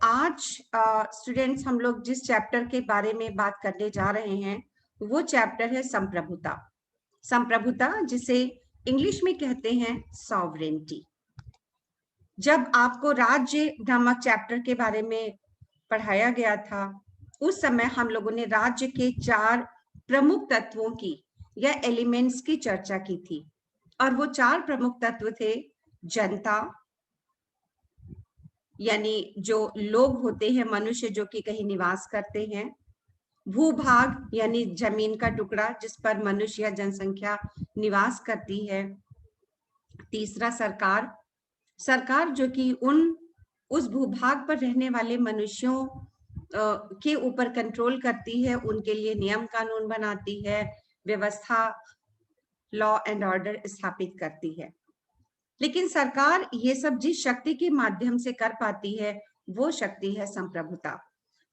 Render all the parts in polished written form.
आज स्टूडेंट्स हम लोग जिस चैप्टर के बारे में बात करने जा रहे हैं वो चैप्टर है संप्रभुता। संप्रभुता जिसे इंग्लिश में कहते हैं सॉवरेनिटी। जब आपको राज्य नामक चैप्टर के बारे में पढ़ाया गया था उस समय हम लोगों ने राज्य के 4 प्रमुख तत्वों की या एलिमेंट्स की चर्चा की थी और वो 4 प्रमुख तत्व थे जनता, यानी जो लोग होते हैं, मनुष्य जो कि कहीं निवास करते हैं, भूभाग यानी जमीन का टुकड़ा जिस पर मनुष्य या जनसंख्या निवास करती है, तीसरा सरकार, सरकार जो कि उस भूभाग पर रहने वाले मनुष्यों के ऊपर कंट्रोल करती है, उनके लिए नियम कानून बनाती है, व्यवस्था लॉ एंड ऑर्डर स्थापित करती है। लेकिन सरकार ये सब जिस शक्ति के माध्यम से कर पाती है वो शक्ति है संप्रभुता।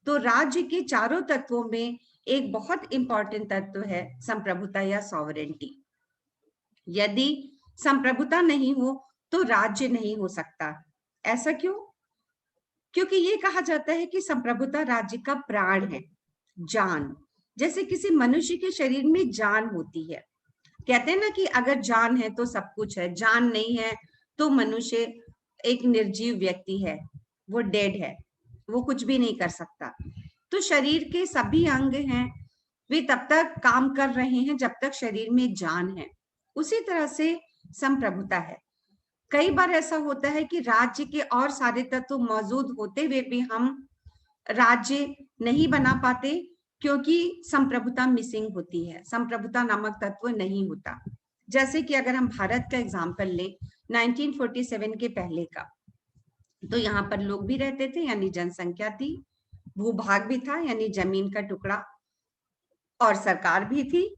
तो राज्य के चारों तत्वों में एक बहुत इंपॉर्टेंट तत्व है संप्रभुता या सॉवरेनिटी। यदि संप्रभुता नहीं हो तो राज्य नहीं हो सकता। ऐसा क्यों? क्योंकि ये कहा जाता है कि संप्रभुता राज्य का प्राण है, जान। जैसे किसी मनुष्य के शरीर में जान होती है, कहते हैं ना कि अगर जान है तो सब कुछ है, जान नहीं है तो मनुष्य एक निर्जीव व्यक्ति है, वो डेड है, वो कुछ भी नहीं कर सकता। तो शरीर के सभी अंग हैं, वे तब तक काम कर रहे हैं जब तक शरीर में जान है। उसी तरह से संप्रभुता है। कई बार ऐसा होता है कि राज्य के और सारे तत्व मौजूद होते हुए भी हम राज्य नहीं बना पाते क्योंकि संप्रभुता मिसिंग होती है, संप्रभुता नामक तत्व नहीं होता। जैसे कि अगर हम भारत का एग्जाम्पल लें 1947 के पहले का, तो यहाँ पर लोग भी रहते थे यानी जनसंख्या थी, भूभाग भी था यानी जमीन का टुकड़ा, और सरकार भी थी।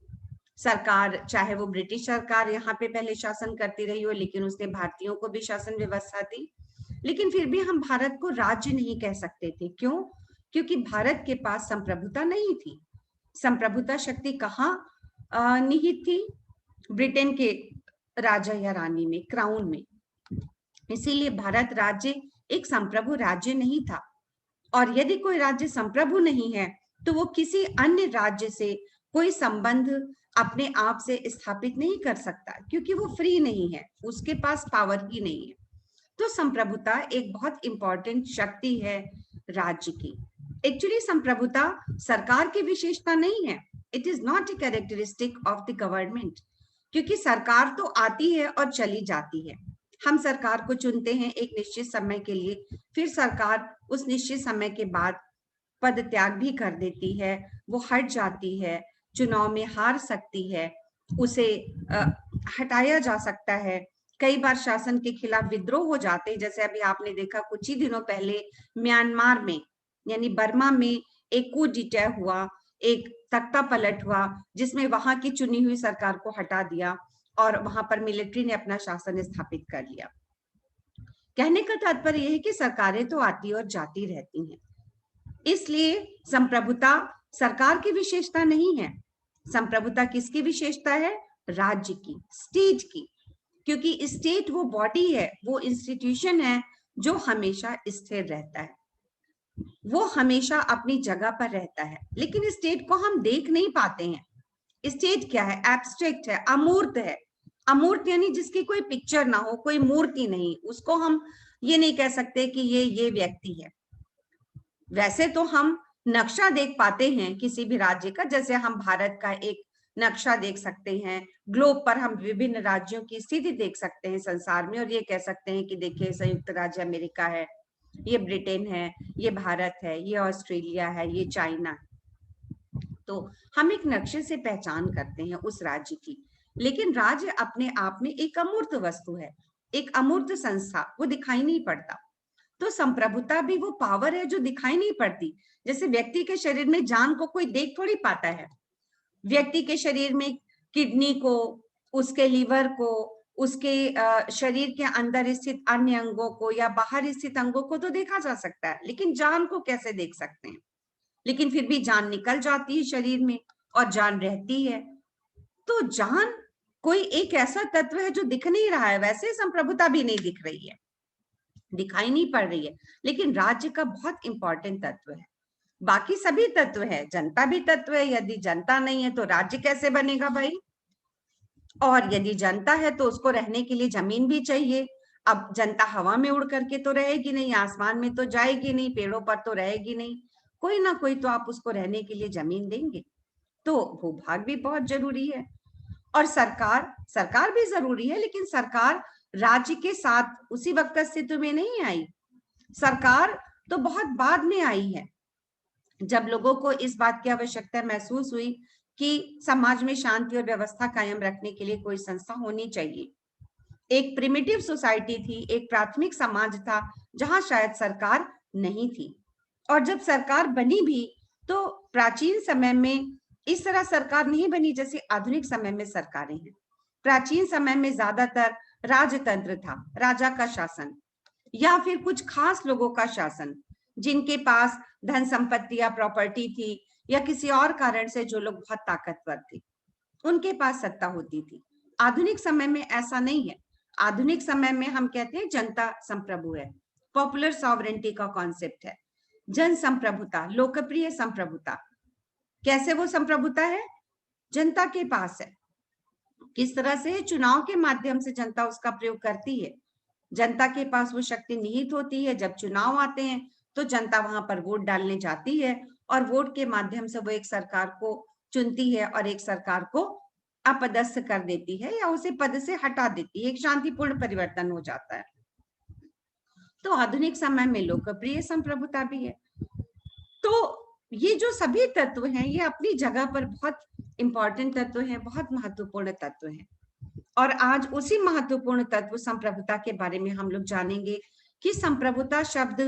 सरकार चाहे वो ब्रिटिश सरकार यहाँ पे पहले शासन करती रही हो, लेकिन उसने भारतीयों को भी शासन व्यवस्था दी। लेकिन फिर भी हम भारत को राज्य नहीं कह सकते थे। क्यों? क्योंकि भारत के पास संप्रभुता नहीं थी। संप्रभुता शक्ति कहाँ निहित थी? ब्रिटेन के राजा या रानी में, क्राउन में। इसीलिए भारत राज्य एक संप्रभु राज्य नहीं था। और यदि कोई राज्य संप्रभु नहीं है तो वो किसी अन्य राज्य से कोई संबंध अपने आप से स्थापित नहीं कर सकता, क्योंकि वो फ्री नहीं है, उसके पास पावर ही नहीं है। तो संप्रभुता एक बहुत इंपॉर्टेंट शक्ति है राज्य की। एक्चुअली संप्रभुता सरकार की विशेषता नहीं है, it is not a characteristic of the government, क्योंकि सरकार तो आती है और चली जाती है। हम सरकार को चुनते हैं एक निश्चित समय के लिए, फिर सरकार उस निश्चित समय के बाद पद त्याग भी कर देती है, वो हट जाती है, चुनाव में हार सकती है, उसे हटाया जा सकता है। कई बार शासन के खिलाफ विद्रोह हो जाते हैं, जैसे अभी आपने देखा कुछ ही दिनों पहले म्यांमार में यानी बर्मा में एक कूच डिटेक्ट हुआ, एक तख्ता पलट हुआ जिसमें वहां की चुनी हुई सरकार को हटा दिया और वहां पर मिलिट्री ने अपना शासन स्थापित कर लिया। कहने का तात्पर्य यह है कि सरकारें तो आती और जाती रहती हैं, इसलिए संप्रभुता सरकार की विशेषता नहीं है। संप्रभुता किसकी विशेषता है? राज्य की, स्टेट की। क्योंकि स्टेट वो बॉडी है, वो इंस्टीट्यूशन है जो हमेशा स्थिर रहता है, वो हमेशा अपनी जगह पर रहता है। लेकिन स्टेट को हम देख नहीं पाते हैं। स्टेट क्या है? एब्स्ट्रैक्ट है, अमूर्त है। अमूर्त यानी जिसकी कोई पिक्चर ना हो, कोई मूर्ति नहीं, उसको हम ये नहीं कह सकते कि ये व्यक्ति है। वैसे तो हम नक्शा देख पाते हैं किसी भी राज्य का, जैसे हम भारत का एक नक्शा देख सकते हैं, ग्लोब पर हम विभिन्न राज्यों की स्थिति देख सकते हैं संसार में, और ये कह सकते हैं कि देखिए संयुक्त राज्य अमेरिका है, ये ब्रिटेन है, ये भारत है, ये ऑस्ट्रेलिया है, ये चाइना है। तो हम एक नक्शे से पहचान करते हैं उस राज्य की। लेकिन राज्य अपने आप में एक अमूर्त वस्तु है, एक अमूर्त संस्था, वो दिखाई नहीं पड़ता। तो संप्रभुता भी वो पावर है जो दिखाई नहीं पड़ती। जैसे व्यक्ति के शरीर में जान को कोई देख थोड़ी पाता है। व्यक्ति के शरीर में किडनी को, उसके लीवर को, उसके शरीर के अंदर स्थित अन्य अंगों को या बाहर स्थित अंगों को तो देखा जा सकता है, लेकिन जान को कैसे देख सकते हैं? लेकिन फिर भी जान निकल जाती है शरीर में और जान रहती है। तो जान कोई एक ऐसा तत्व है जो दिख नहीं रहा है, वैसे संप्रभुता भी नहीं दिख रही है। दिखाई नहीं पड़ रही है, लेकिन राज्य का बहुत इंपॉर्टेंट तत्व है। बाकी सभी तत्व है, जनता भी तत्व है, यदि जनता नहीं है तो राज्य कैसे बनेगा भाई? और यदि जनता है तो उसको रहने के लिए जमीन भी चाहिए। अब जनता हवा में उड़ करके तो रहेगी नहीं, आसमान में तो जाएगी नहीं, पेड़ों पर तो रहेगी नहीं, कोई ना कोई तो आप उसको रहने के लिए जमीन देंगे। तो भूभाग भी बहुत जरूरी है। और सरकार भी जरूरी है, लेकिन सरकार राज्य के साथ उसी वक्त अस्तित्व में नहीं आई। सरकार तो बहुत बाद में आई है, जब लोगों को इस बात की आवश्यकता महसूस हुई कि समाज में शांति और व्यवस्था कायम रखने के लिए कोई संस्था होनी चाहिए। एक प्रिमिटिव सोसाइटी थी, एक प्राथमिक समाज था जहां शायद सरकार नहीं थी। और जब सरकार बनी भी तो प्राचीन समय में इस तरह सरकार नहीं बनी जैसे आधुनिक समय में सरकारें हैं। प्राचीन समय में ज्यादातर राजतंत्र था, राजा का शासन या फिर कुछ खास लोगों का शासन, जिनके पास धन संपत्ति या प्रॉपर्टी थी, या किसी और कारण से जो लोग बहुत ताकतवर थे उनके पास सत्ता होती थी। आधुनिक समय में ऐसा नहीं है। आधुनिक समय में हम कहते हैं जनता संप्रभु है, पॉपुलर सॉवरेंटी का कॉन्सेप्ट है, जन संप्रभुता, लोकप्रिय संप्रभुता। कैसे वो संप्रभुता है? जनता के पास है। किस तरह से? चुनाव के माध्यम से जनता उसका प्रयोग करती है। जनता के पास वो शक्ति निहित होती है। जब चुनाव आते हैं तो जनता वहां पर वोट डालने जाती है और वोट के माध्यम से वो एक सरकार को चुनती है और एक सरकार को अपदस्थ कर देती है या उसे पद से हटा देती है। एक शांतिपूर्ण परिवर्तन हो जाता है। तो आधुनिक समय में लोकप्रिय संप्रभुता भी है। तो ये जो सभी तत्व हैं ये अपनी जगह पर बहुत इंपॉर्टेंट तत्व हैं, बहुत महत्वपूर्ण तत्व हैं। और आज उसी महत्वपूर्ण तत्व संप्रभुता के बारे में हम लोग जानेंगे कि संप्रभुता शब्द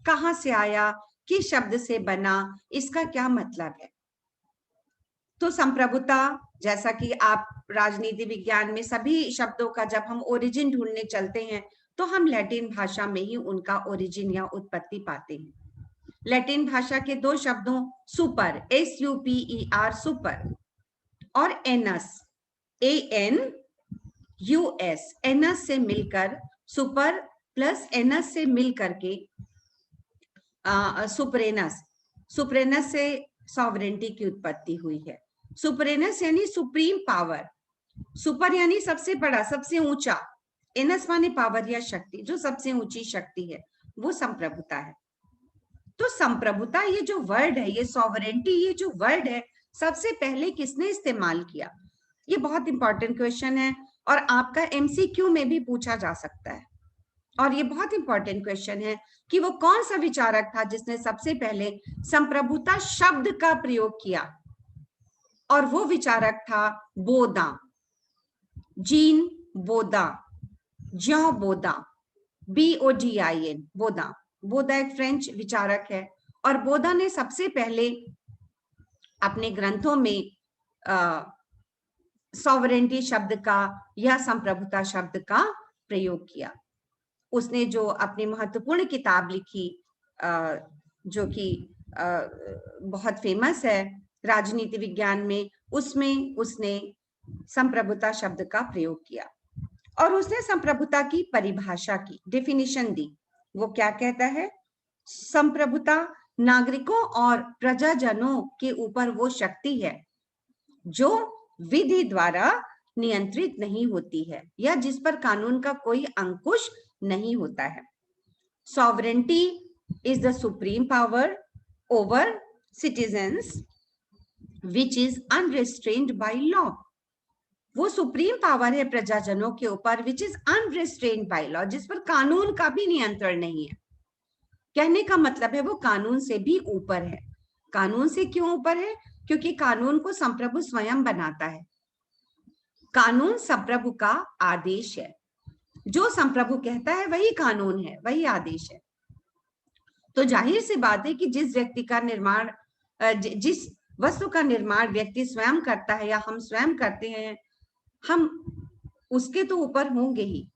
कहाँ से आया, किस शब्द से बना, इसका क्या मतलब है। तो संप्रभुता, जैसा कि आप राजनीति विज्ञान में सभी शब्दों का जब हम ओरिजिन ढूंढने चलते हैं तो हम लैटिन भाषा में ही उनका ओरिजिन या उत्पत्ति पाते हैं। लैटिन भाषा के दो शब्दों सुपर, SUPER, सुपर, और एनस, ANUS, एनस से मिलकर, सुपर प्लस एनस से मिलकर के सुपरेनस, सुपरेनस से सॉवरेंटी की उत्पत्ति हुई है। सुपरेनस यानी सुप्रीम पावर, सुपर यानी सबसे बड़ा, सबसे ऊंचा, एनस माने पावर या शक्ति, जो सबसे ऊंची शक्ति है वो संप्रभुता है। तो संप्रभुता ये जो वर्ड है, ये सॉवरेंटी ये जो वर्ड है, सबसे पहले किसने इस्तेमाल किया? ये बहुत इंपॉर्टेंट क्वेश्चन है और आपका MCQ में भी पूछा जा सकता है। और ये बहुत इंपॉर्टेंट क्वेश्चन है कि वो कौन सा विचारक था जिसने सबसे पहले संप्रभुता शब्द का प्रयोग किया। और वो विचारक था बोदा, जीन बोदा, ज्यों बोदा, BODIN, बोदा। बोदा एक फ्रेंच विचारक है और बोदा ने सबसे पहले अपने ग्रंथों में सॉवरेंटी शब्द का या संप्रभुता शब्द का प्रयोग किया। उसने जो अपनी महत्वपूर्ण किताब लिखी जो कि बहुत फेमस है राजनीति विज्ञान में, उसमें उसने संप्रभुता शब्द का प्रयोग किया और उसने संप्रभुता की परिभाषा की, डेफिनेशन दी। वो क्या कहता है? संप्रभुता नागरिकों और प्रजाजनों के ऊपर वो शक्ति है जो विधि द्वारा नियंत्रित नहीं होती है या जिस पर कानून का कोई अंकुश नहीं होता है। Sovereignty is the supreme power over citizens which is unrestrained by law. वो सुप्रीम पावर है प्रजाजनों के ऊपर which is unrestrained by law, जिस पर कानून का भी नियंत्रण नहीं है। कहने का मतलब है वो कानून से भी ऊपर है। कानून से क्यों ऊपर है? क्योंकि कानून को संप्रभु स्वयं बनाता है। कानून संप्रभु का आदेश है, जो संप्रभु कहता है वही कानून है, वही आदेश है। तो जाहिर सी बात है कि जिस व्यक्ति का निर्माण, जिस वस्तु का निर्माण व्यक्ति स्वयं करता है या हम स्वयं करते हैं, हम उसके तो ऊपर होंगे ही।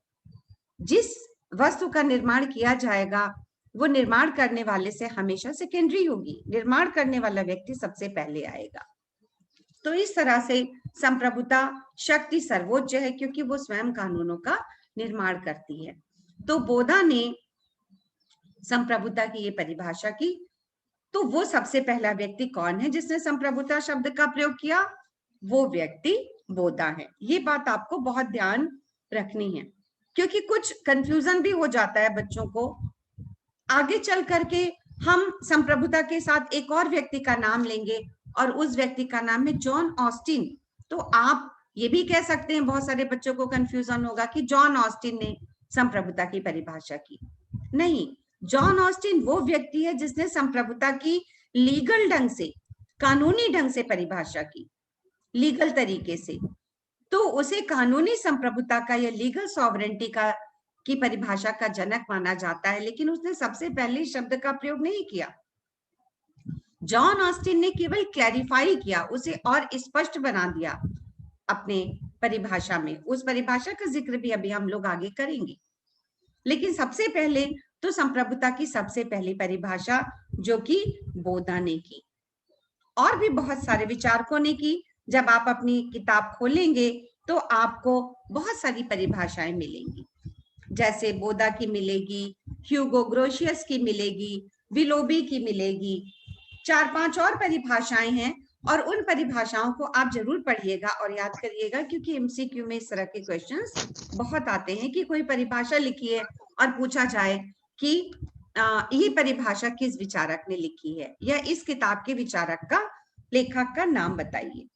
जिस वस्तु का निर्माण किया जाएगा वो निर्माण करने वाले से हमेशा सेकेंडरी होगी, निर्माण करने वाला व्यक्ति सबसे पहले आएगा। तो इस तरह से संप्रभुता शक्ति सर्वोच्च है क्योंकि वो स्वयं कानूनों का निर्माण करती है। तो बोधा ने संप्रभुता की ये परिभाषा की। तो वो सबसे पहला व्यक्ति कौन है जिसने संप्रभुता शब्द का प्रयोग किया? वो व्यक्ति बोधा है। ये बात आपको बहुत ध्यान रखनी है, क्योंकि कुछ कंफ्यूजन भी हो जाता है बच्चों को। आगे चल करके हम संप्रभुता के साथ एक और व्यक्ति का नाम लेंगे और उस व्यक्ति का नाम है जॉन ऑस्टिन। तो आप ये भी कह सकते हैं, बहुत सारे बच्चों को कंफ्यूजन होगा कि जॉन ऑस्टिन ने संप्रभुता की परिभाषा की। नहीं, जॉन ऑस्टिन वो व्यक्ति है जिसने संप्रभुता की लीगल ढंग से, कानूनी ढंग से परिभाषा की, लीगल तरीके से। तो उसे कानूनी संप्रभुता का या लीगल सॉवरेंटी का की परिभाषा का जनक माना जाता है, लेकिन उसने सबसे पहले शब्द का प्रयोग नहीं किया। जॉन ऑस्टिन ने केवल क्लैरिफाई किया, उसे और स्पष्ट बना दिया अपने परिभाषा में। उस परिभाषा का जिक्र भी अभी हम लोग आगे करेंगे। लेकिन सबसे पहले तो संप्रभुता की सबसे पहली परिभाषा जो कि बोधा ने की, और भी बहुत सारे विचारकों ने की। जब आप अपनी किताब खोलेंगे तो आपको बहुत सारी परिभाषाएं मिलेंगी, जैसे बोधा की मिलेगी, ह्यूगो ग्रोशियस की मिलेगी, विलोबी की मिलेगी, 4-5 और परिभाषाएं हैं। और उन परिभाषाओं को आप जरूर पढ़िएगा और याद करिएगा, क्योंकि एमसीक्यू में इस तरह के क्वेश्चंस बहुत आते हैं कि कोई परिभाषा लिखी है और पूछा जाए कि ये परिभाषा किस विचारक ने लिखी है, या इस किताब के विचारक का, लेखक का नाम बताइए।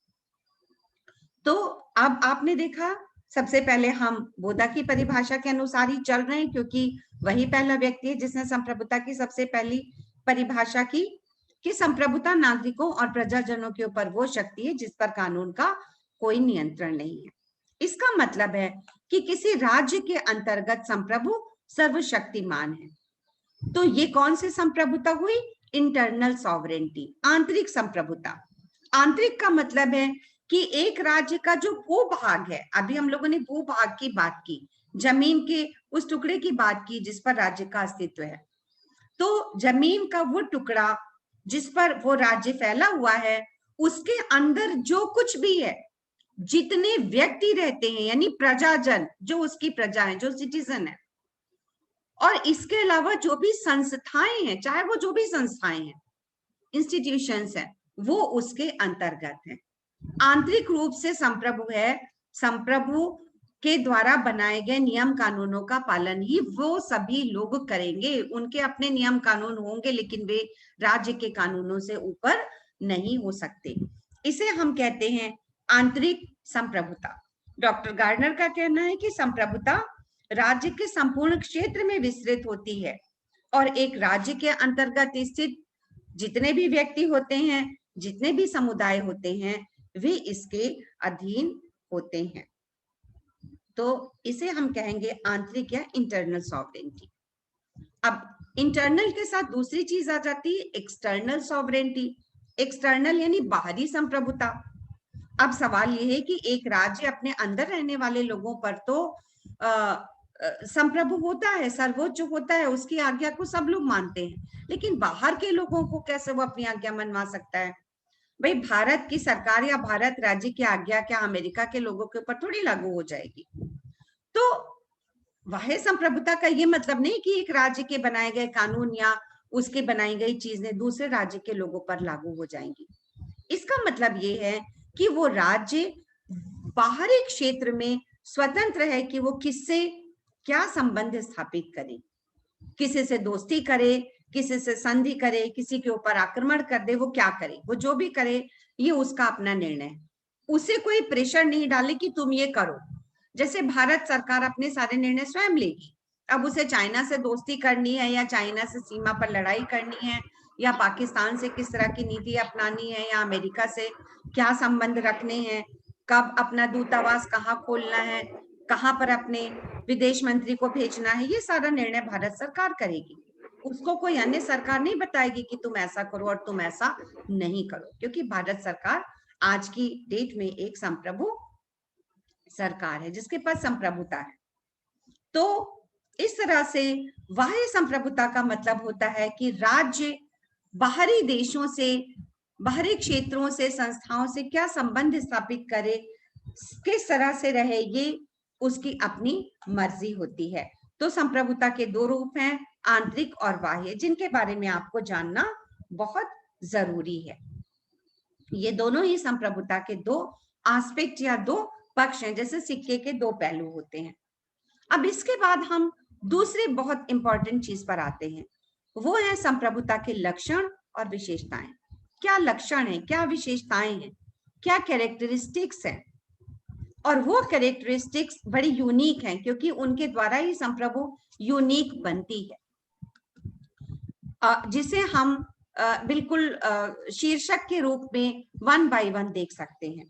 तो अब आपने देखा, सबसे पहले हम बोधा की परिभाषा के अनुसार ही चल रहे हैं, क्योंकि वही पहला व्यक्ति है जिसने संप्रभुता की सबसे पहली परिभाषा की कि संप्रभुता नागरिकों और प्रजाजनों के ऊपर वो शक्ति है जिस पर कानून का कोई नियंत्रण नहीं है। इसका मतलब है कि किसी राज्य के अंतर्गत संप्रभु सर्वशक्तिमान है। तो ये कौन सी संप्रभुता हुई? इंटरनल सॉवरेंटी, आंतरिक संप्रभुता। आंतरिक का मतलब है कि एक राज्य का जो भूभाग है, अभी हम लोगों ने भूभाग की बात की, जमीन के उस टुकड़े की बात की जिस पर राज्य का अस्तित्व है। तो जमीन का वो टुकड़ा जिस पर वो राज्य फैला हुआ है, उसके अंदर जो कुछ भी है, जितने व्यक्ति रहते हैं, यानी प्रजाजन, जो उसकी प्रजा है, जो सिटीजन है, और इसके अलावा जो भी संस्थाएं हैं, चाहे वो जो भी संस्थाएं हैं, इंस्टीट्यूशंस हैं, वो उसके अंतर्गत है। आंतरिक रूप से संप्रभु है। संप्रभु के द्वारा बनाए गए नियम कानूनों का पालन ही वो सभी लोग करेंगे। उनके अपने नियम कानून होंगे, लेकिन वे राज्य के कानूनों से ऊपर नहीं हो सकते। इसे हम कहते हैं आंतरिक संप्रभुता। डॉक्टर गार्डनर का कहना है कि संप्रभुता राज्य के संपूर्ण क्षेत्र में विस्तृत होती है, और एक राज्य के अंतर्गत स्थित जितने भी व्यक्ति होते हैं, जितने भी समुदाय होते हैं, वे इसके अधीन होते हैं। तो इसे हम कहेंगे आंतरिक या इंटरनल सॉवरेंटी। अब इंटरनल के साथ दूसरी चीज आ जाती है एक्सटर्नल सॉवरेंटी। एक्सटर्नल यानी बाहरी संप्रभुता। अब सवाल यह है कि एक राज्य अपने अंदर रहने वाले लोगों पर तो संप्रभु होता है, सर्वोच्च होता है, उसकी आज्ञा को सब लोग मानते हैं, लेकिन बाहर के लोगों को कैसे वो अपनी आज्ञा मनवा सकता है? भाई, भारत की सरकार या भारत राज्य की आज्ञा क्या अमेरिका के लोगों के ऊपर थोड़ी लागू हो जाएगी? तो बाह्य संप्रभुता का ये मतलब नहीं कि एक राज्य के बनाए गए कानून या उसके बनाई गई चीजें दूसरे राज्य के लोगों पर लागू हो जाएंगी। इसका मतलब ये है कि वो राज्य बाहरी क्षेत्र में स्वतंत्र है कि वो किससे क्या संबंध स्थापित करे, किसी से दोस्ती करे, किसी से संधि करे, किसी के ऊपर आक्रमण कर दे, वो क्या करे, वो जो भी करे, ये उसका अपना निर्णय है। उसे कोई प्रेशर नहीं डाले कि तुम ये करो। जैसे भारत सरकार अपने सारे निर्णय स्वयं लेगी। अब उसे चाइना से दोस्ती करनी है, या चाइना से सीमा पर लड़ाई करनी है, या पाकिस्तान से किस तरह की नीति अपनानी है, या अमेरिका से क्या संबंध रखने हैं, कब अपना दूतावास कहाँ खोलना है, कहाँ पर अपने विदेश मंत्री को भेजना है, ये सारा निर्णय भारत सरकार करेगी। उसको कोई अन्य सरकार नहीं बताएगी कि तुम ऐसा करो और तुम ऐसा नहीं करो, क्योंकि भारत सरकार आज की डेट में एक संप्रभु सरकार है जिसके पास संप्रभुता है। तो इस तरह से बाह्य संप्रभुता का मतलब होता है कि राज्य बाहरी देशों से, बाहरी क्षेत्रों से, संस्थाओं से क्या संबंध स्थापित करे, किस तरह से रहे, ये उसकी अपनी मर्जी होती है। तो संप्रभुता के दो रूप हैं, आंतरिक और बाह्य, जिनके बारे में आपको जानना बहुत जरूरी है। ये दोनों ही संप्रभुता के दो एस्पेक्ट या दो पक्ष हैं, जैसे सिक्के के दो पहलू होते हैं। अब इसके बाद हम दूसरी बहुत इंपॉर्टेंट चीज पर आते हैं, वो है संप्रभुता के लक्षण और विशेषताएं। क्या लक्षण है, क्या विशेषताएं हैं, क्या कैरेक्टरिस्टिक्स हैं। और वो कैरेक्टरिस्टिक्स बड़ी यूनिक हैं, क्योंकि उनके द्वारा ही संप्रभु यूनिक बनती है, जिसे हम बिल्कुल शीर्षक के रूप में वन बाय वन देख सकते हैं।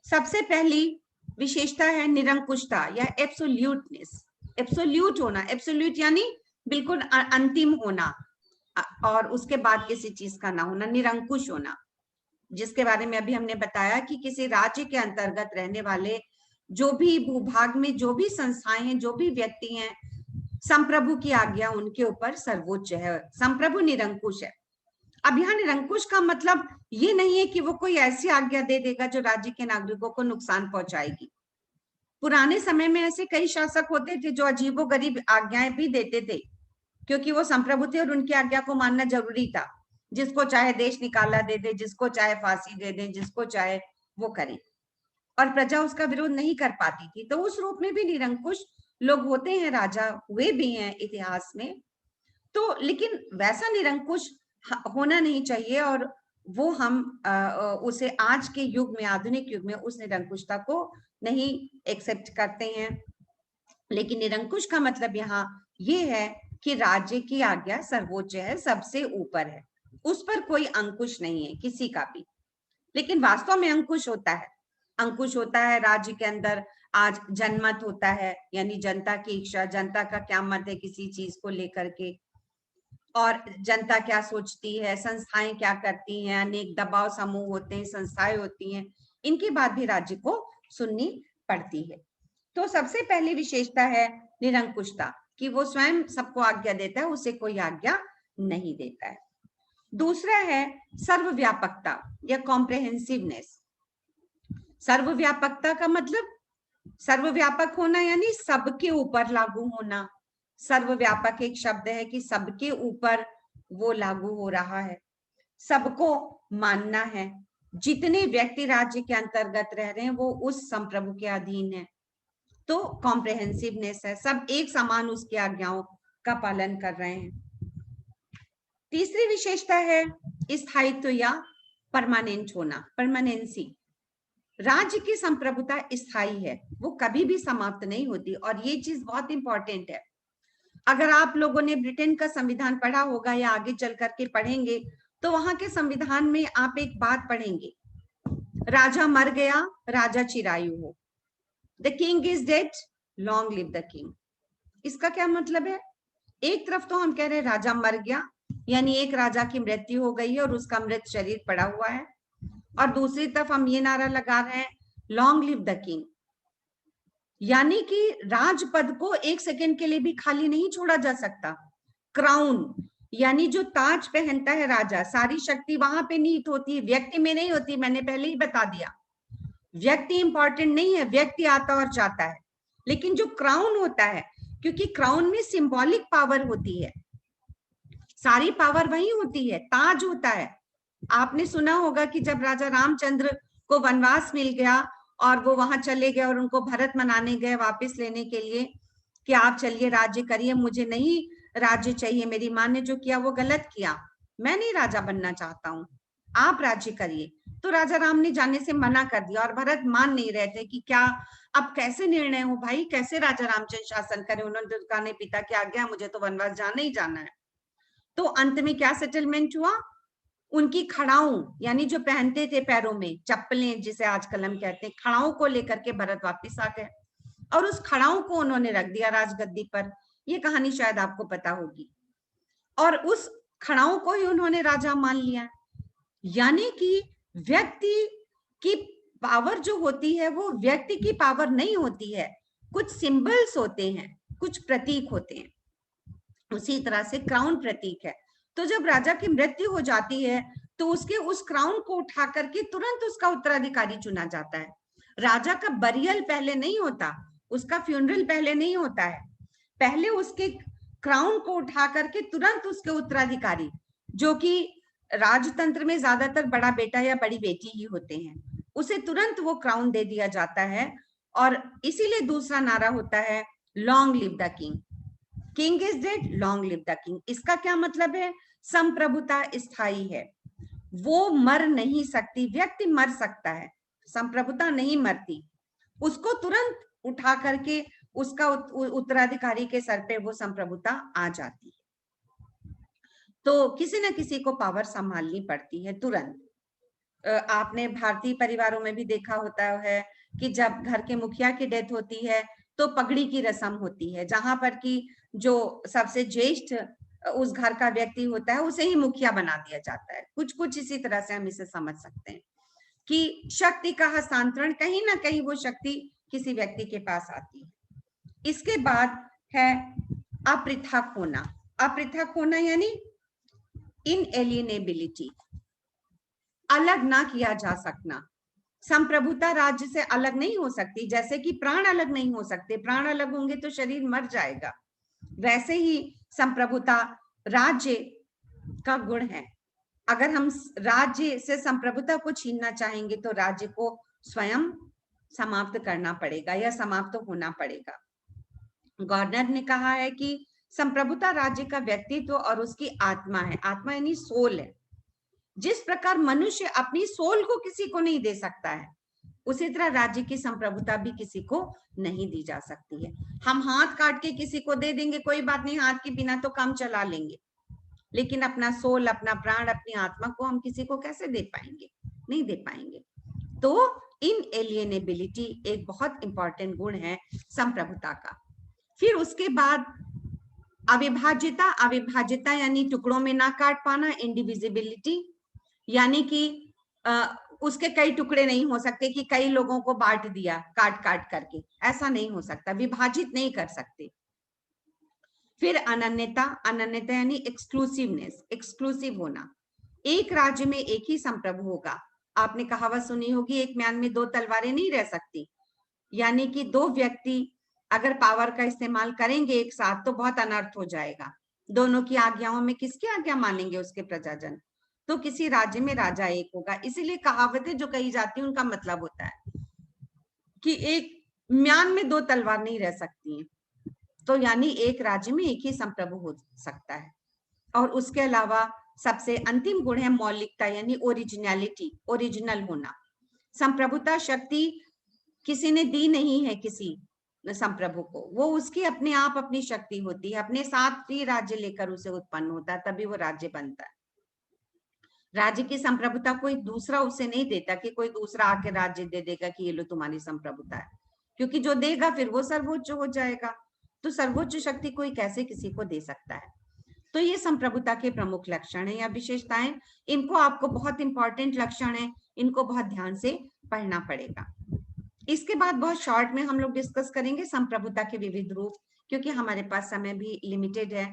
सबसे पहली विशेषता है निरंकुशता या एब्सोल्यूटनेस। एब्सोल्यूट होना, एब्सोल्यूट यानी बिल्कुल अंतिम होना, और उसके बाद किसी चीज का ना होना, निरंकुश होना, जिसके बारे में अभी हमने बताया कि किसी राज्य के अंतर्गत रहने वाले जो भी भूभाग में जो भी संस्थाएं हैं, जो भी व्यक्ति हैं, संप्रभु की आज्ञा उनके ऊपर सर्वोच्च है। संप्रभु निरंकुश है। अब यहाँ निरंकुश का मतलब ये नहीं है कि वो कोई ऐसी आज्ञा दे देगा जो राज्य के नागरिकों को नुकसान पहुंचाएगी। पुराने समय में ऐसे कई शासक होते थे जो अजीबोगरीब आज्ञाएं भी देते थे, क्योंकि वो संप्रभु थे और उनकी आज्ञा को मानना जरूरी था। जिसको चाहे देश निकाला दे दे, जिसको चाहे फांसी दे दे, जिसको चाहे वो करे, और प्रजा उसका विरोध नहीं कर पाती थी। तो उस रूप में भी निरंकुश लोग होते हैं, राजा हुए भी हैं इतिहास में। तो लेकिन वैसा निरंकुश होना नहीं चाहिए, और वो हम उसे आज के युग में, आधुनिक युग में उस निरंकुशता को नहीं एक्सेप्ट करते हैं। लेकिन निरंकुश का मतलब यहाँ ये है कि राज्य की आज्ञा सर्वोच्च है, सबसे ऊपर है, उस पर कोई अंकुश नहीं है किसी का भी। लेकिन वास्तव में अंकुश होता है, अंकुश होता है राज्य के अंदर। आज जनमत होता है, यानी जनता की इच्छा, जनता का क्या मत है किसी चीज को लेकर के, और जनता क्या सोचती है, संस्थाएं क्या करती हैं, अनेक दबाव समूह होते हैं, संस्थाएं होती हैं, इनकी बात भी राज्य को सुननी पड़ती है। तो सबसे पहली विशेषता है निरंकुशता, कि वो स्वयं सबको आज्ञा देता है, उसे कोई आज्ञा नहीं देता है। दूसरा है सर्वव्यापकता या कॉम्प्रहेंसिवनेस। सर्वव्यापकता का मतलब सर्वव्यापक होना यानी सबके ऊपर लागू होना। सर्वव्यापक एक शब्द है कि सबके ऊपर वो लागू हो रहा है, सबको मानना है। जितने व्यक्ति राज्य के अंतर्गत रह रहे हैं वो उस संप्रभु के अधीन है। तो कॉम्प्रहेंसिवनेस है, सब एक समान उसकी आज्ञाओं का पालन कर रहे हैं। तीसरी विशेषता है स्थायित्व या परमानेंट होना, परमानेंसी। राज्य की संप्रभुता स्थायी है, वो कभी भी समाप्त नहीं होती, और ये चीज बहुत इंपॉर्टेंट है। अगर आप लोगों ने ब्रिटेन का संविधान पढ़ा होगा या आगे चल करके पढ़ेंगे, तो वहां के संविधान में आप एक बात पढ़ेंगे, राजा मर गया, राजा चिरायु हो। The king is dead, long live the king. इसका क्या मतलब है? एक तरफ तो हम कह रहे हैं राजा मर गया, यानी एक राजा की मृत्यु हो गई है और उसका मृत शरीर पड़ा हुआ है, और दूसरी तरफ हम ये नारा लगा रहे हैं लॉन्ग लिव द किंग, यानी कि राजपद को एक सेकेंड के लिए भी खाली नहीं छोड़ा जा सकता। क्राउन यानी जो ताज पहनता है राजा, सारी शक्ति वहां पे निहित होती है, व्यक्ति में नहीं होती। मैंने पहले ही बता दिया, व्यक्ति इंपॉर्टेंट नहीं है, व्यक्ति आता और जाता है, लेकिन जो क्राउन होता है, क्योंकि क्राउन में सिंबॉलिक पावर होती है, सारी पावर वही होती है, ताज होता है। आपने सुना होगा कि जब राजा रामचंद्र को वनवास मिल गया और वो वहां चले गए और उनको भरत मनाने गए वापस लेने के लिए कि आप चलिए राज्य करिए, मुझे नहीं राज्य चाहिए, मेरी माँ ने जो किया वो गलत किया, मैं नहीं राजा बनना चाहता हूँ, आप राज्य करिए। तो राजा राम ने जाने से मना कर दिया, और भरत मान नहीं रहे थे कि क्या अब कैसे निर्णय हो भाई, कैसे राजा रामचंद्र शासन करें। उन्होंने तो कहा नहीं, पिता की आज्ञा, मुझे तो वनवास जाना ही जाना है। तो अंत में क्या सेटलमेंट हुआ, उनकी खड़ाऊ यानी जो पहनते थे पैरों में चप्पलें, जिसे आजकल हम कहते हैं, खड़ाऊ को लेकर के भरत वापिस आ गए, और उस खड़ाऊ को उन्होंने रख दिया राजगद्दी पर। ये कहानी शायद आपको पता होगी। और उस खड़ाऊ को ही उन्होंने राजा मान लिया। यानी कि व्यक्ति की पावर जो होती है वो व्यक्ति की पावर नहीं होती है, कुछ सिंबल्स होते हैं, कुछ प्रतीक होते हैं। उसी तरह से क्राउन प्रतीक है। तो जब राजा की मृत्यु हो जाती है तो उसके उस क्राउन को उठा करके तुरंत उसका उत्तराधिकारी चुना जाता है। राजा का बरियल पहले नहीं होता, उसका फ्यूनरल पहले नहीं होता है, पहले उसके क्राउन को उठा करके तुरंत उसके उत्तराधिकारी, जो कि राजतंत्र में ज्यादातर बड़ा बेटा या बड़ी बेटी ही होते हैं, उसे तुरंत वो क्राउन दे दिया जाता है। और इसीलिए दूसरा नारा होता है long live the king, king is dead long live the king. इसका क्या मतलब है? संप्रभुता स्थायी है, वो मर नहीं सकती। व्यक्ति मर सकता है, संप्रभुता नहीं मरती। उसको तुरंत उठा करके उसका उत्तराधिकारी के सर पे वो संप्रभुता आ जाती है। तो किसी न किसी को पावर संभालनी पड़ती है तुरंत। आपने भारतीय परिवारों में भी देखा होता है कि जब घर के मुखिया की डेथ होती है तो पगड़ी की रस्म होती है, जहां पर कि जो सबसे ज्येष्ठ उस घर का व्यक्ति होता है उसे ही मुखिया बना दिया जाता है। कुछ कुछ इसी तरह से हम इसे समझ सकते हैं कि शक्ति का हस्तांतरण, कहीं ना कहीं वो शक्ति किसी व्यक्ति के पास आती है। इसके बाद है अपृथक होना। अपृथक होना यानी इनएलिएनेबिलिटी, अलग ना किया जा सकना। संप्रभुता राज्य से अलग नहीं हो सकती, जैसे कि प्राण अलग नहीं हो सकते, प्राण अलग होंगे तो शरीर मर जाएगा, वैसे ही संप्रभुता राज्य का गुण है। अगर हम राज्य से संप्रभुता को छीनना चाहेंगे तो राज्य को स्वयं समाप्त करना पड़ेगा या समाप्त होना पड़ेगा। गवर्नर ने कहा है कि संप्रभुता राज्य का व्यक्तित्व और उसकी आत्मा है। आत्मा यानी सोल है। जिस प्रकार मनुष्य अपनी सोल को किसी को नहीं दे सकता है, उसी तरह राज्य की संप्रभुता भी किसी को नहीं दी जा सकती है। हम हाथ काट के किसी को दे देंगे, कोई बात नहीं, हाथ के बिना तो काम चला लेंगे, लेकिन अपना सोल, अपना प्राण, अपनी आत्मा को हम किसी को कैसे दे पाएंगे? नहीं दे पाएंगे। तो इनएलिएनेबिलिटी एक बहुत इंपॉर्टेंट गुण है संप्रभुता का। फिर उसके बाद अविभाज्यता। अविभाज्यता यानी टुकड़ों में ना काट पाना, इंडिविजिबिलिटी, यानी कि उसके कई टुकड़े नहीं हो सकते कि कई लोगों को बांट दिया काट काट करके, ऐसा नहीं हो सकता, विभाजित नहीं कर सकते। फिर अनन्यता। अनन्यता यानी एक्सक्लूसिवनेस, एक्सक्लूसिव होना। एक राज्य में एक ही संप्रभु होगा। आपने कहावत सुनी होगी, एक म्यान में दो तलवारें नहीं रह सकती, यानी कि दो व्यक्ति अगर पावर का इस्तेमाल करेंगे एक साथ तो बहुत अनर्थ हो जाएगा। दोनों की आज्ञाओं में किसकी आज्ञा मानेंगे उसके प्रजाजन? तो किसी राज्य में राजा एक होगा। इसीलिए कहावतें जो कही जाती है उनका मतलब होता है कि एक म्यान में दो तलवार नहीं रह सकती हैं, तो यानी एक राज्य में एक ही संप्रभु हो सकता है। और उसके अलावा सबसे अंतिम गुण है मौलिकता यानी ओरिजिनलिटी, ओरिजिनल होना। संप्रभुता शक्ति किसी ने दी नहीं है किसी संप्रभु को, वो उसकी अपने आप अपनी शक्ति होती है, अपने साथ ही राज्य लेकर उसे उत्पन्न होता है, तभी वो राज्य बनता है। राज्य की संप्रभुता कोई दूसरा उसे नहीं देता कि कोई दूसरा आके राज्य दे देगा कि ये लो तुम्हारी संप्रभुता है, क्योंकि जो देगा फिर वो सर्वोच्च हो जाएगा। तो सर्वोच्च शक्ति कोई कैसे किसी को दे सकता है? तो ये संप्रभुता के प्रमुख लक्षण है या विशेषताएं। इनको आपको, बहुत इंपॉर्टेंट लक्षण है, इनको बहुत ध्यान से पढ़ना पड़ेगा। इसके बाद बहुत शॉर्ट में हम लोग डिस्कस करेंगे संप्रभुता के विविध रूप, क्योंकि हमारे पास समय भी लिमिटेड है।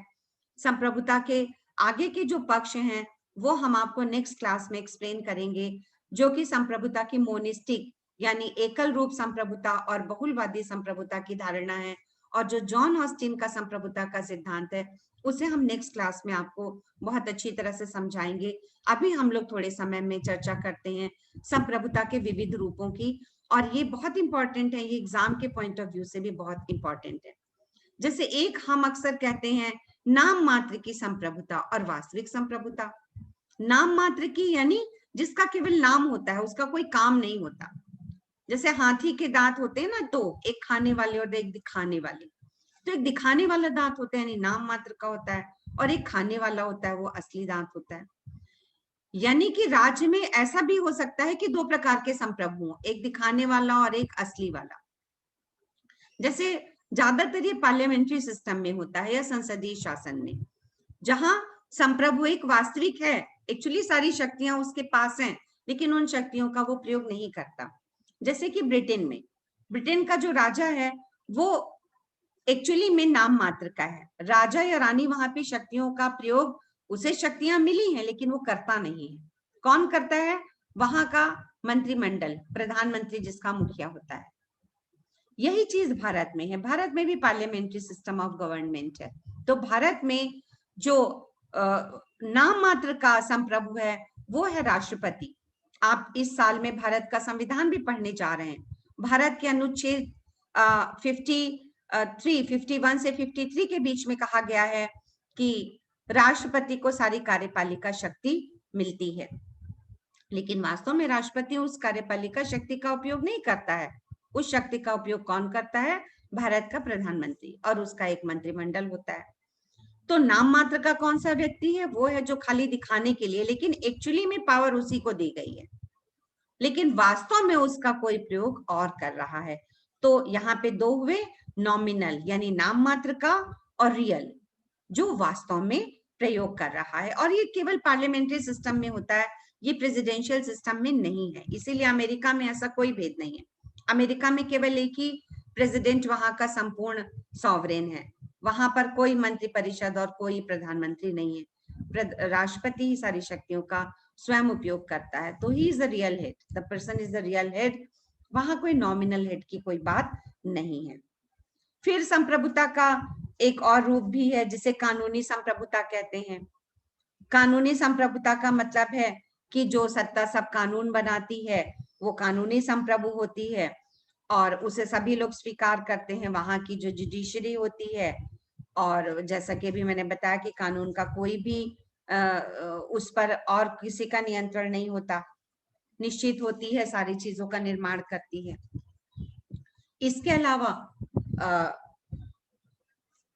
संप्रभुता के आगे के जो पक्ष हैं वो हम आपको नेक्स्ट क्लास में एक्सप्लेन करेंगे, जो कि संप्रभुता की मोनिस्टिक यानी एकल रूप संप्रभुता और बहुलवादी संप्रभुता की धारणा है, और जो जॉन ऑस्टिन का संप्रभुता का सिद्धांत है उसे हम नेक्स्ट क्लास में आपको बहुत अच्छी तरह से समझाएंगे। अभी हम लोग थोड़े समय में चर्चा करते हैं संप्रभुता के विविध रूपों की, और ये बहुत इंपॉर्टेंट है, ये एग्जाम के पॉइंट ऑफ व्यू से भी बहुत इंपॉर्टेंट है। जैसे एक हम अक्सर कहते हैं नाम मात्र की संप्रभुता और वास्तविक संप्रभुता। नाम मात्र की यानी जिसका केवल नाम होता है, उसका कोई काम नहीं होता। जैसे हाथी के दांत होते हैं ना, दो, एक खाने वाले और एक दिखाने वाले। तो एक दिखाने वाला दांत होता है यानी नाम मात्र का होता है, और एक खाने वाला होता है वो असली दांत होता है। यानी कि राज्य में ऐसा भी हो सकता है कि दो प्रकार के संप्रभु हो, एक दिखाने वाला और एक असली वाला। जैसे ज्यादातर ये पार्लियामेंट्री सिस्टम में होता है या संसदीय शासन में, जहां संप्रभु एक वास्तविक है, एक्चुअली सारी शक्तियां उसके पास हैं, लेकिन उन शक्तियों का वो प्रयोग नहीं करता। जैसे कि ब्रिटेन में, ब्रिटेन का जो राजा है वो एक्चुअली में नाम मात्र का है। राजा या रानी वहां पे शक्तियों का प्रयोग, उसे शक्तियां मिली हैं लेकिन वो करता नहीं है। कौन करता है? वहां का मंत्रिमंडल, प्रधानमंत्री जिसका मुखिया होता है। यही चीज भारत में है। भारत में भी पार्लियामेंट्री सिस्टम ऑफ गवर्नमेंट है। तो भारत में जो नाम मात्र का संप्रभु है वो है राष्ट्रपति। आप इस साल में भारत का संविधान भी पढ़ने जा रहे हैं। भारत के अनुच्छेद 51 से 53 के बीच में कहा गया है कि राष्ट्रपति को सारी कार्यपालिका शक्ति मिलती है। लेकिन वास्तव में राष्ट्रपति उस कार्यपालिका शक्ति का उपयोग नहीं करता है। उस शक्ति का उपयोग कौन करता है? भारत का प्रधानमंत्री, और उसका एक मंत्रिमंडल होता है। तो नाम मात्र का कौन सा व्यक्ति है? वो है जो खाली दिखाने के लिए, लेकिन एक्चुअली में पावर उसी को दी गई है, लेकिन वास्तव में उसका कोई प्रयोग और कर रहा है। तो यहाँ पे दो हुए, नॉमिनल यानी नाम मात्र का, और रियल जो वास्तव में प्रयोग कर रहा है। और ये केवल पार्लियामेंट्री सिस्टम में होता है, ये प्रेसिडेंशियल सिस्टम में नहीं है। इसीलिए अमेरिका में ऐसा कोई भेद नहीं है। अमेरिका में केवल एक ही प्रेसिडेंट वहां का संपूर्ण सॉवरेन है। वहां पर कोई मंत्रिपरिषद और कोई प्रधानमंत्री नहीं है। राष्ट्रपति ही सारी शक्तियों का स्वयं उपयोग करता है। तो he is the real head, the person is the real head. वहां कोई नॉमिनल हेड की कोई बात नहीं है। फिर संप्रभुता का एक और रूप भी है जिसे कानूनी संप्रभुता कहते हैं। कानूनी संप्रभुता का मतलब है कि जो सत्ता सब कानून बनाती है वो कानूनी संप्रभु होती है, और उसे सभी लोग स्वीकार करते हैं। वहां की जो जुडिशरी होती है, और जैसा कि भी मैंने बताया कि कानून का कोई भी उस पर और किसी का नियंत्रण नहीं होता, निश्चित होती है, सारी चीजों का निर्माण करती है। इसके अलावा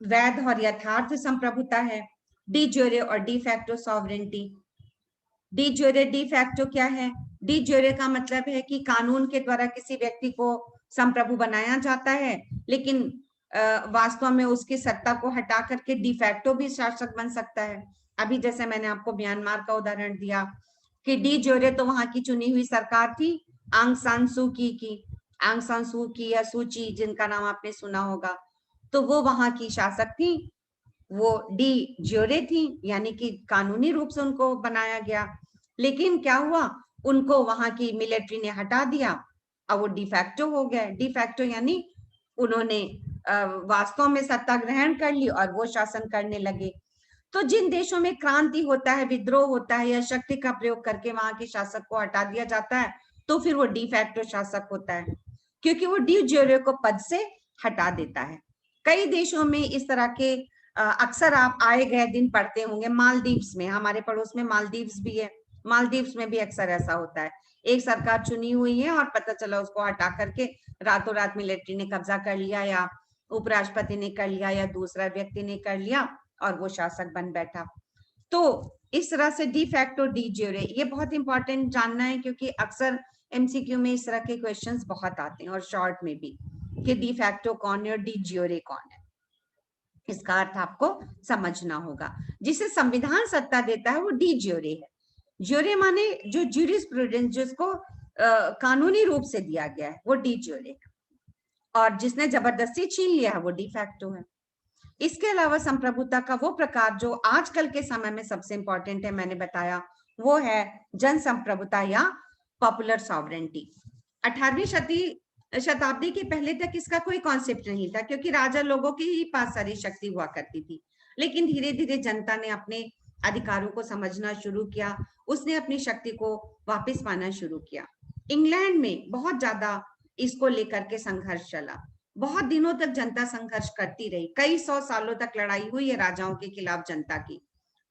वैध और यथार्थ संप्रभुता है, डी ज्यूरे और de facto sovereignty. De jure de facto क्या है? डी ज्यूरे का मतलब है कि कानून के द्वारा किसी व्यक्ति को संप्रभु बनाया जाता है, लेकिन वास्तव में उसकी सत्ता को हटा करके डी फैक्टो भी शासक बन सकता है। अभी जैसे मैंने आपको म्यांमार का उदाहरण दिया कि डी ज्यूरे तो वहां की चुनी हुई सरकार थी, आंग सान सू की, आंग सान सू की या सूची, जिनका नाम आपने सुना होगा, तो वो वहां की शासक थी। वो डी ज्यूरे थी, यानी कि कानूनी रूप से उनको बनाया गया, लेकिन क्या हुआ, उनको वहां की मिलिट्री ने हटा दिया, अब वो डिफैक्टो हो गया। डिफैक्टो यानी उन्होंने वास्तव में सत्ता ग्रहण कर ली और वो शासन करने लगे। तो जिन देशों में क्रांति होता है, विद्रोह होता है, या शक्ति का प्रयोग करके वहां के शासक को हटा दिया जाता है, तो फिर वो डिफैक्टो शासक होता है, क्योंकि वो डी ज्यूरे को पद से हटा देता है। कई देशों में इस तरह के अक्सर आप आए गए दिन पढ़ते होंगे। मालदीव्स में, हमारे पड़ोस में मालदीव्स भी है, मालदीव्स में भी अक्सर ऐसा होता है, एक सरकार चुनी हुई है और पता चला उसको हटा करके रातों रात मिलिट्री ने कब्जा कर लिया, या उपराष्ट्रपति ने कर लिया, या दूसरा व्यक्ति ने कर लिया, और वो शासक बन बैठा। तो इस तरह से डी फैक्टो डी ज्यूरे, ये बहुत इंपॉर्टेंट जानना है, क्योंकि अक्सर एमसीक्यू में इस तरह के क्वेश्चंस बहुत आते हैं, और शॉर्ट में भी, कि डी फैक्टो कौन है और डी ज्यूरे कौन है। इसका अर्थ आपको समझना होगा। जिसे संविधान सत्ता देता है वो डी ज्यूरे है। ज्यूरे माने जो ज्यूरिस्प्रूडेंस, जिसको कानूनी रूप से दिया गया है, वो डी ज्यूरे है, और जिसने जबरदस्ती छीन लिया है वो डी फैक्टो है। इसके अलावा संप्रभुता का वो प्रकार जो आजकल के समय में सबसे इंपॉर्टेंट है, मैंने बताया, वो है जन संप्रभुता या पॉपुलर सॉवरेंटी। 18वीं शताब्दी के पहले तक इसका कोई कॉन्सेप्ट नहीं था, क्योंकि राजा लोगों के ही पास सारी शक्ति हुआ करती थी। लेकिन धीरे धीरे जनता ने अपने अधिकारों को समझना शुरू किया, उसने अपनी शक्ति को वापस पाना शुरू किया। इंग्लैंड में बहुत ज्यादा इसको लेकर के संघर्ष चला, बहुत दिनों तक जनता संघर्ष करती रही, कई 100 सालों तक लड़ाई हुई है राजाओं के खिलाफ जनता की,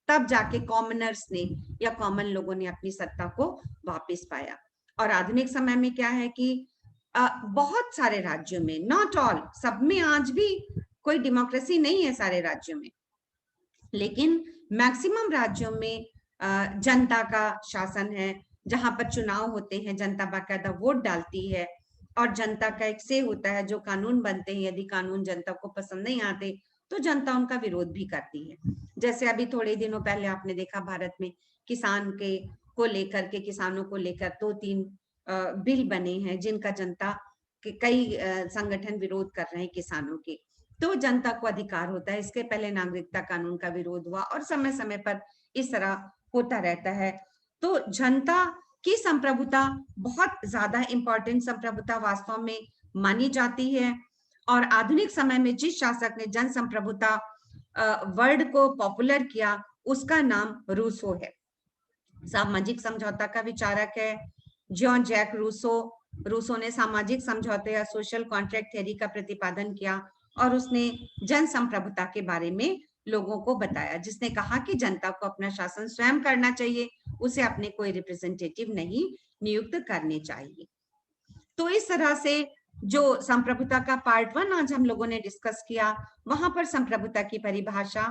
तब जाके कॉमनर्स ने या कॉमन लोगों ने अपनी सत्ता को वापस पाया। और आधुनिक समय में क्या है कि बहुत सारे राज्यों में, नॉट ऑल, सब में आज भी कोई डेमोक्रेसी नहीं है सारे राज्यों में, लेकिन मैक्सिमम राज्यों में जनता का शासन है, जहां पर चुनाव होते हैं, जनता बाकायदा वोट डालती है, और जनता का एक से होता है, जो कानून बनते हैं, यदि कानून जनता को पसंद नहीं आते तो जनता उनका विरोध भी करती है। जैसे अभी थोड़े दिनों पहले आपने देखा भारत में किसान के को लेकर के, किसानों को लेकर 2-3 बिल बने हैं, जिनका जनता के कई संगठन विरोध कर रहे हैं किसानों के। तो जनता को अधिकार होता है। इसके पहले नागरिकता कानून का विरोध हुआ, और समय समय पर इस तरह होता रहता है। तो जनता की संप्रभुता बहुत ज्यादा इंपॉर्टेंट संप्रभुता वास्तव में मानी जाती है। और आधुनिक समय में जिस शासक ने जन संप्रभुता वर्ड को पॉपुलर किया उसका नाम रूसो है। सामाजिक समझौता का विचारक है जॉन जैक रूसो। रूसो ने सामाजिक समझौते या सोशल कॉन्ट्रैक्ट थ्योरी का प्रतिपादन किया और उसने जन संप्रभुता के बारे में लोगों को बताया, जिसने कहा कि जनता को अपना शासन स्वयं करना चाहिए, उसे अपने कोई रिप्रेजेंटेटिव नहीं नियुक्त करने चाहिए। तो इस तरह से जो संप्रभुता का पार्ट 1 आज हम लोगों ने डिस्कस किया, वहां पर संप्रभुता की परिभाषा,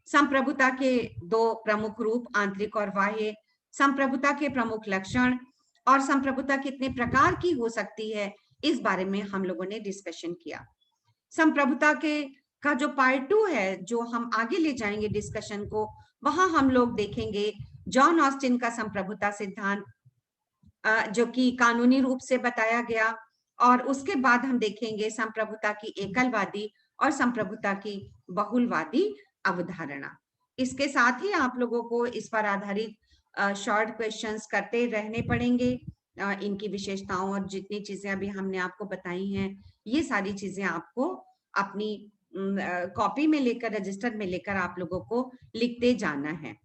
संप्रभुता के 2 प्रमुख रूप आंतरिक और बाह्य, संप्रभुता के प्रमुख लक्षण और संप्रभुता कितने प्रकार की हो सकती है, इस बारे में हम लोगों ने डिस्कशन किया। संप्रभुता के का जो पार्ट 2 है, जो हम आगे ले जाएंगे डिस्कशन को, वहां हम लोग देखेंगे जॉन ऑस्टिन का संप्रभुता सिद्धांत, जो कि कानूनी रूप से बताया गया, और उसके बाद हम देखेंगे संप्रभुता की एकलवादी और संप्रभुता की बहुलवादी अवधारणा। इसके साथ ही आप लोगों को इस पर आधारित शॉर्ट क्वेश्चंस करते रहने पड़ेंगे। इनकी विशेषताओं और जितनी चीजें अभी हमने आपको बताई हैं, ये सारी चीजें आपको अपनी कॉपी में लेकर, रजिस्टर में लेकर आप लोगों को लिखते जाना है।